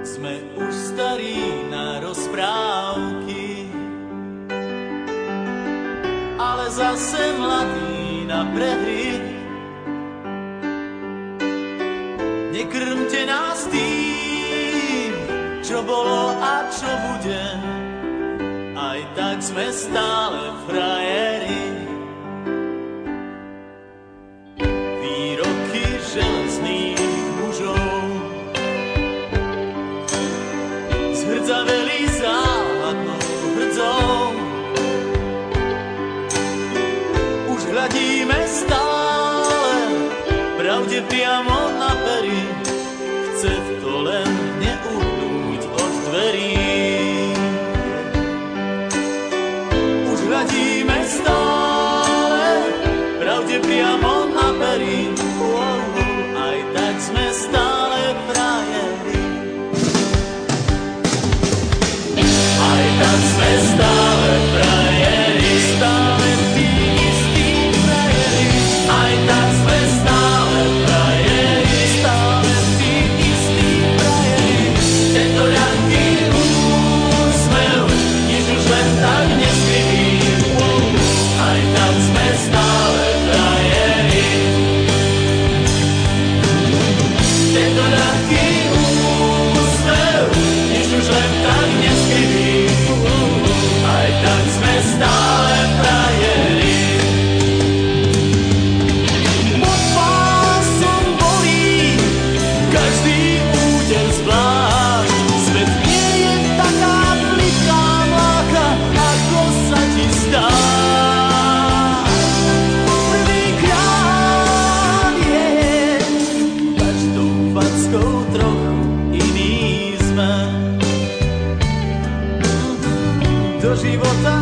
Sme už starí na rozprávky, ale zase mladí na prehry. Nekrmte nás tým, čo bolo a čo bude, aj tak sme stále frajeri. Výroky železných mužov zhrdzaveli záhadnou hrdzou. Už hľadíme stále pravde priamo na pery, chce to len neuhnúť od dverí. Už hľadíme stále pravde priamo na pery, aj tak sme stále frajeri. Aj tak sme stále frajeri, stále tí istí frajeri. Aj tak sme stále frajeri, stále tí istí frajeri. Tento ľahký úsmev nič už len tak neskryví. Aj tak sme stále frajeri. Tento ľahký úsmev nič už len tak neskryví. Aj tak sme stále frajeri. Pod pásom bolí každý úder zvlášť. Svet nie je taká plitká mláka, ako sa ti zdá. Prvýkrát je každou fackou trochu iný sme. Do života